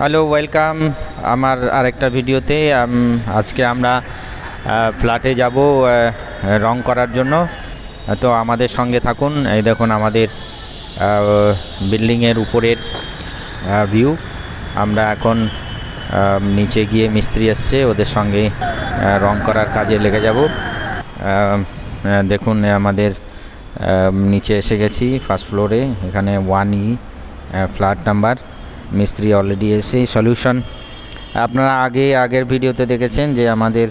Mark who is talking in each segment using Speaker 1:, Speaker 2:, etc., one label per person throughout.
Speaker 1: Hello, welcome আমার আরেকটা ভিডিওতে। আজকে আমরা ফ্ল্যাটে যাব রং করার জন্য। তো আমাদের সঙ্গে থাকুন। এই দেখুন আমাদের বিল্ডিংয়ের উপরের ভিউ। আমরা এখন নিচে গিয়ে মিস্ত্রি আসছে, ওদের সঙ্গে রং করার কাজে লেগে যাব। দেখুন আমাদের নিচে এসে গেছি ফার্স্ট ফ্লোরে। এখানে 1E ফ্ল্যাট নাম্বার। মিস্ত্রি অলরেডি এসে সলিউশন আপনারা আগের ভিডিওতে দেখেছেন যে আমাদের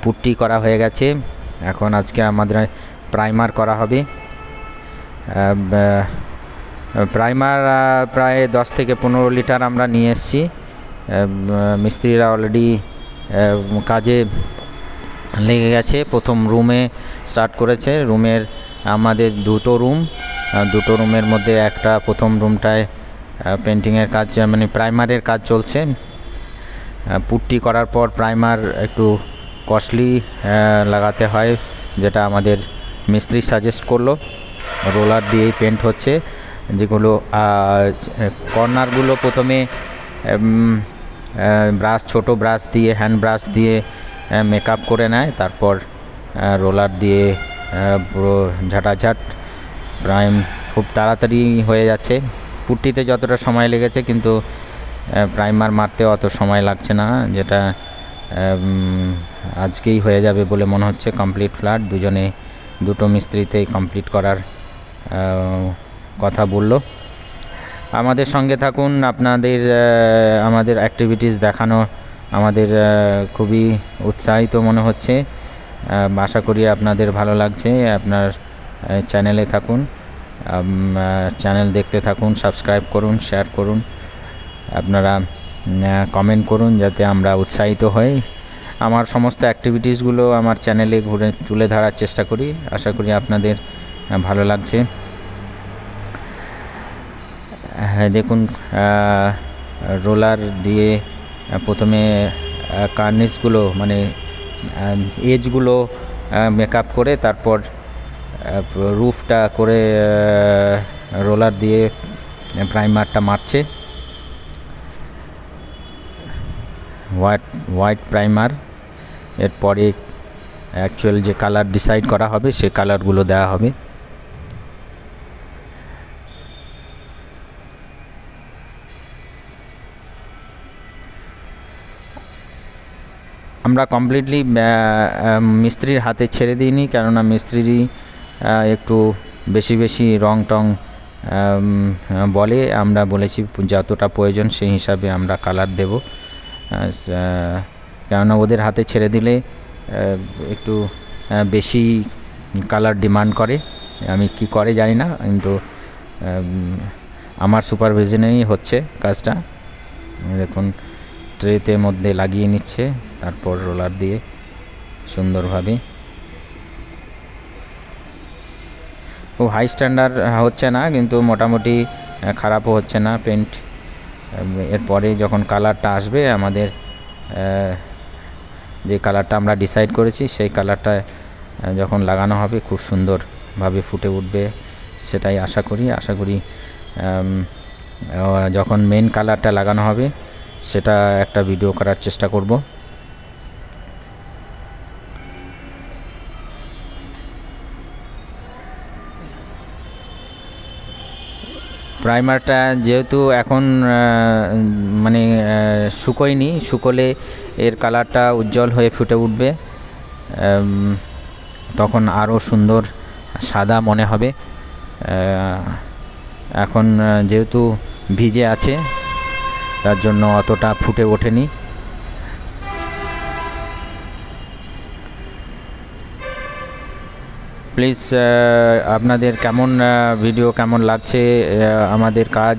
Speaker 1: পুট্টি করা হয়ে গেছে। এখন আজকে আমাদের প্রাইমার করা হবে। প্রাইমার প্রায় 10 থেকে 15 লিটার আমরা নিয়ে এসেছি। মিস্ত্রিরা অলরেডি কাজে লেগে গেছে। প্রথম রুমে স্টার্ট করেছে। রুমের আমাদের দুটো রুমের মধ্যে একটা প্রথম রুমটায় পেন্টিংয়ের কাজ মানে প্রাইমারের কাজ চলছে। পুট্টি করার পর প্রাইমার একটু কস্টলি লাগাতে হয়, যেটা আমাদের মিস্ত্রি সাজেস্ট করলো। রোলার দিয়েই পেন্ট হচ্ছে, যেগুলো কর্নারগুলো প্রথমে ছোট ব্রাশ দিয়ে হ্যান্ড ব্রাশ দিয়ে মেকআপ করে নেয়, তারপর রোলার দিয়ে পুরো ঝাঁটাঝাট প্রাইম খুব তাড়াতাড়ি হয়ে যাচ্ছে। পুট্টিতে যতটা সময় লেগেছে কিন্তু প্রাইমার মারতে অত সময় লাগছে না, যেটা আজকেই হয়ে যাবে বলে মনে হচ্ছে। কমপ্লিট ফ্ল্যাট দুটো মিস্ত্রিতেই কমপ্লিট করার কথা বলল। আমাদের সঙ্গে থাকুন। আমাদের অ্যাক্টিভিটিস দেখানো আমাদের খুবই উৎসাহিত মনে হচ্ছে। আশা করি আপনাদের ভালো লাগছে। আপনার চ্যানেলে থাকুন, চ্যানেল দেখতে থাকুন, সাবস্ক্রাইব করুন, শেয়ার করুন, আপনারা কমেন্ট করুন, যাতে আমরা উৎসাহিত হই। আমার সমস্ত অ্যাক্টিভিটিসগুলো আমার চ্যানেলে তুলে ধরার চেষ্টা করি। আশা করি আপনাদের ভালো লাগছে। হ্যাঁ, দেখুন রোলার দিয়ে প্রথমে কার্নিশগুলো মানে এজগুলো মেকআপ করে তারপর রুফটা করে রোলার দিয়ে প্রাইমারটা মারছে। White primer. এরপরে অ্যাকচুয়াল যে কালার ডিসাইড করা হবে সে কালারগুলো দেওয়া হবে। আমরা কমপ্লিটলি মিস্ত্রির হাতে ছেড়ে দিইনি, কেননা মিস্ত্রি একটু বেশি রং টং বলে। আমরা বলেছি যতটা প্রয়োজন সেই হিসাবে আমরা কালার দেব, কেননা ওদের হাতে ছেড়ে দিলে একটু বেশি কালার ডিমান্ড করে। আমি কি করে জানি না, কিন্তু আমার সুপারভিশনেই হচ্ছে কাজটা। দেখুন ট্রেতে মধ্যে লাগিয়ে নিচ্ছে, তারপর রোলার দিয়ে সুন্দরভাবে। খুব হাই স্ট্যান্ডার্ড হচ্ছে না, কিন্তু মোটামুটি খারাপও হচ্ছে না পেন্ট। এরপরে যখন কালারটা আসবে, আমাদের যে কালারটা আমরা ডিসাইড করেছি সেই কালারটা যখন লাগানো হবে খুব সুন্দরভাবে ফুটে উঠবে, সেটাই আশা করি। যখন মেন কালারটা লাগানো হবে সেটা একটা ভিডিও করার চেষ্টা করব। প্রাইমারটা যেহেতু এখন মানে শুকোলে এর কালারটা উজ্জ্বল হয়ে ফুটে উঠবে, তখন আরও সুন্দর সাদা মনে হবে। এখন যেহেতু ভিজে আছে তার জন্য অতটা ফুটে ওঠেনি। প্লিজ আপনাদের ভিডিও কেমন লাগছে, আমাদের কাজ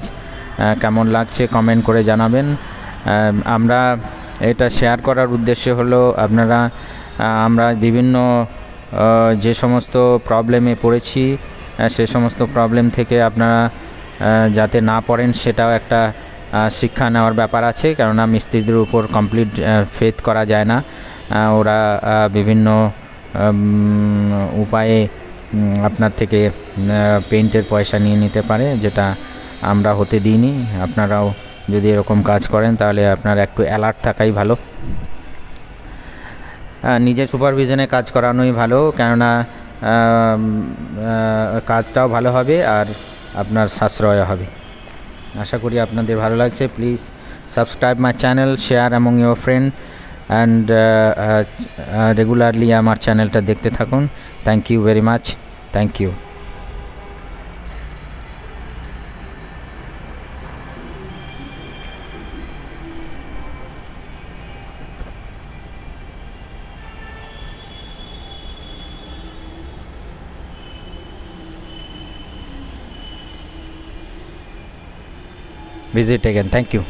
Speaker 1: কেমন লাগছে কমেন্ট করে জানাবেন। আমরা এটা শেয়ার করার উদ্দেশ্য হলো আমরা বিভিন্ন যে সমস্ত প্রবলেমে পড়েছি সে সমস্ত প্রবলেম থেকে আপনারা যাতে না পড়েন, সেটাও একটা শিক্ষা নেওয়ার ব্যাপার আছে। কেননা মিস্ত্রিদের উপর কমপ্লিট ফেথ করা যায় না। ওরা বিভিন্ন উপায়ে আপনার থেকে পেইন্টের পয়সা নিয়ে নিতে পারে, যেটা আমরা হতে দিইনি। আপনারাও যদি এরকম কাজ করেন তাহলে আপনার একটু অ্যালার্ট থাকাই ভালো। নিজের সুপারভিশনে কাজ করানোই ভালো, কেননা কাজটাও ভালো হবে আর আপনার সাশ্রয় হবে। আশা করি আপনাদের ভালো লাগছে। Please subscribe my channel, share among your friend and regularly আমার চ্যানেলটা দেখতে থাকুন। Thank you very much. Thank you. Visit again. Thank you.